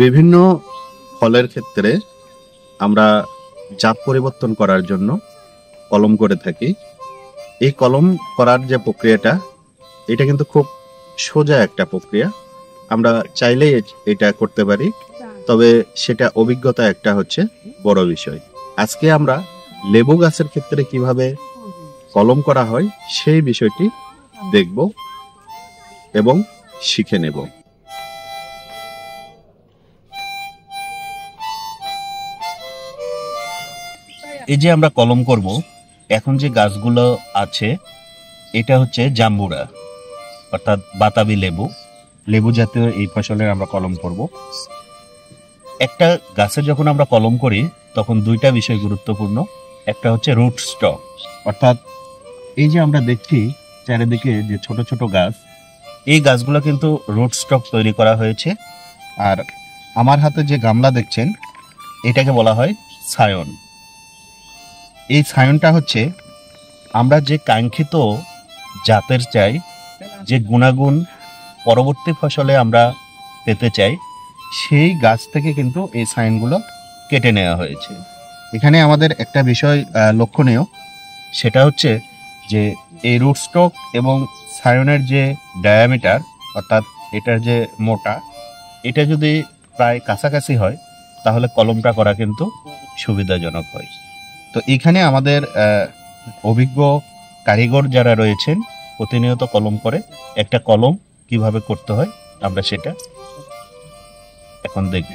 বিভিন্ন ফলের ক্ষেত্রে আমরা জাত পরিবর্তন করার জন্য কলম করে থাকি। এই কলম করার যে প্রক্রিয়াটা, এটা কিন্তু খুব সোজা একটা প্রক্রিয়া। আমরা চাইলেই এটা করতে পারি, তবে সেটা অভিজ্ঞতা একটা হচ্ছে বড় বিষয়। আজকে আমরা লেবু গাছের ক্ষেত্রে কিভাবে কলম করা হয় সেই বিষয়টি দেখব এবং শিখে নেব। এই যে আমরা কলম করব, এখন যে গাছগুলো আছে এটা হচ্ছে জাম্বুরা, অর্থাৎ বাতাবি লেবু। লেবু জাতীয় এই ফসলের আমরা কলম করব। একটা গাছে যখন আমরা কলম করি তখন দুইটা বিষয় গুরুত্বপূর্ণ। একটা হচ্ছে রুট স্টক, অর্থাৎ এই যে আমরা দেখছি চারিদিকে যে ছোট ছোট গাছ, এই গাছগুলো কিন্তু রুট স্টক তৈরি করা হয়েছে। আর আমার হাতে যে গামলা দেখছেন এটাকে বলা হয় ছায়ন। এই ছায়নটা হচ্ছে আমরা যে কাঙ্ক্ষিত জাতের চাই, যে গুণাগুণ পরবর্তী ফসলে আমরা পেতে চাই, সেই গাছ থেকে কিন্তু এই ছায়নগুলো কেটে নেওয়া হয়েছে। এখানে আমাদের একটা বিষয় লক্ষণীয়, সেটা হচ্ছে যে এই রুট স্টক এবং ছায়নের যে ডায়ামিটার, অর্থাৎ এটার যে মোটা, এটা যদি প্রায় কাছাকাছি হয় তাহলে কলমটা করা কিন্তু সুবিধাজনক হয়। তো এখানে আমাদের অভিজ্ঞ কারিগর যারা রয়েছেন প্রতিনিয়ত কলম করে। একটা কলম কিভাবে করতে হয় আমরা সেটা এখন দেখব।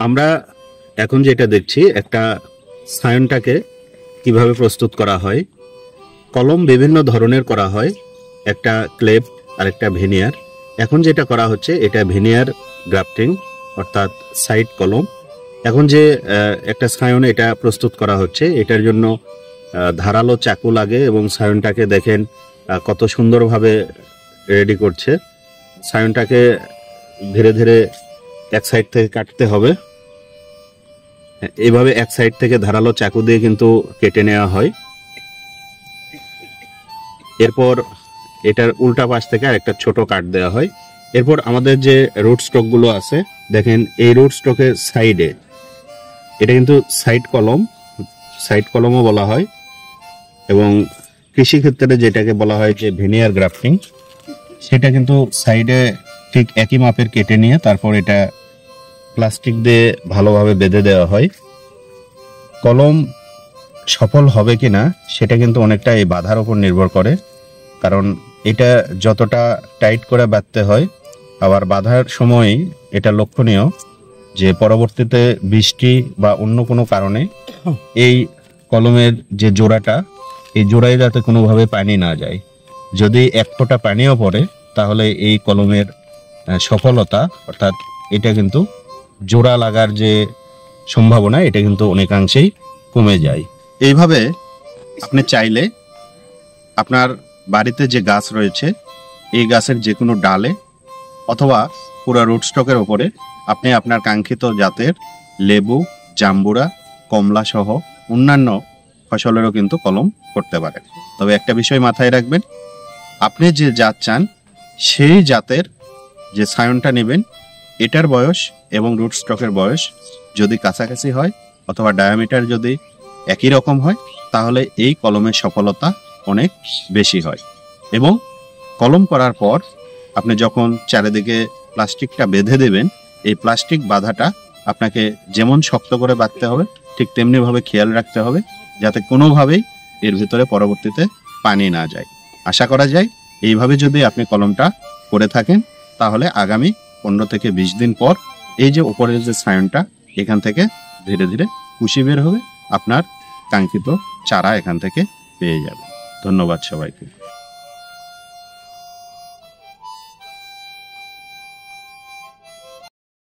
আমরা এখন যেটা দেখছি, একটা ছায়নটাকে কিভাবে প্রস্তুত করা হয়। কলম বিভিন্ন ধরনের করা হয়, একটা ক্লেপ আর একটা ভেনিয়ার। এখন যেটা করা হচ্ছে এটা ভেনিয়ার গ্রাফটিং, অর্থাৎ সাইড কলম। এখন যে একটা ছায়ন এটা প্রস্তুত করা হচ্ছে, এটার জন্য ধারালো চাকু লাগে এবং ছায়নটাকে দেখেন কত সুন্দরভাবে রেডি করছে। ছায়নটাকে ধীরে ধীরে এক সাইড থেকে কাটতে হবে। এইভাবে এক সাইড থেকে ধারালো চাকু দিয়ে কিন্তু কেটে নেওয়া হয়। এরপর এটার উল্টা পাশ থেকে আর একটা ছোট কাট দেওয়া হয়। এরপর আমাদের যে রুট স্টক গুলো আছে দেখেন, এই রুট স্টকের সাইডে এটা কিন্তু সাইড কলম, সাইড কলমও বলা হয়। এবং কৃষি ক্ষেত্রে যেটাকে বলা হয় যে ভেনিয়ার গ্রাফটিং, সেটা কিন্তু সাইডে ঠিক একই মাপের কেটে নিয়ে তারপর এটা প্লাস্টিক দিয়ে ভালোভাবে বেঁধে দেওয়া হয়। কলম সফল হবে কিনা সেটা কিন্তু অনেকটা এই বাঁধার উপর নির্ভর করে, কারণ এটা যতটা টাইট করে বাঁধতে হয়, আবার বাঁধার সময় এটা লক্ষণীয় যে পরবর্তীতে বৃষ্টি বা অন্য কোনো কারণে এই কলমের যে জোড়াটা, এই জোড়ায় যাতে কোনোভাবে পানি না যায়। যদি এক ফোঁটা পানিও পড়ে তাহলে এই কলমের সফলতা, অর্থাৎ এটা কিন্তু জোড়া লাগার যে সম্ভাবনা, এটা কিন্তু অনেকাংশেই কমে যায়। এইভাবে আপনি চাইলে আপনার বাড়িতে যে গাছ রয়েছে এই গাছের যে কোনো ডালে অথবা পুরো রুট স্টকের ওপরে আপনি আপনার কাঙ্ক্ষিত জাতের লেবু, জাম্বুরা, কমলা সহ অন্যান্য ফসলেরও কিন্তু কলম করতে পারেন। তবে একটা বিষয় মাথায় রাখবেন, আপনি যে জাত চান সেই জাতের যে ছায়নটা নেবেন, এটার বয়স এবং রুট স্টকের বয়স যদি কাছাকাছি হয় অথবা ডায়ামিটার যদি একই রকম হয়, তাহলে এই কলমের সফলতা অনেক বেশি হয়। এবং কলম করার পর আপনি যখন চারিদিকে প্লাস্টিকটা বেঁধে দেবেন, এই প্লাস্টিক বাঁধাটা আপনাকে যেমন শক্ত করে বাঁধতে হবে, ঠিক তেমনিভাবে খেয়াল রাখতে হবে যাতে কোনোভাবেই এর ভিতরে পরবর্তীতে পানি না যায়। আশা করা যায় এইভাবে যদি আপনি কলমটা করে থাকেন তাহলে আগামী 15 থেকে 20 দিন পর এই যে উপরের যে ছায়নটা, এখান থেকে ধীরে ধীরে কুশি বের হবে, আপনার কাঙ্ক্ষিত চারা এখান থেকে পেয়ে যাবে। ধন্যবাদ সবাইকে।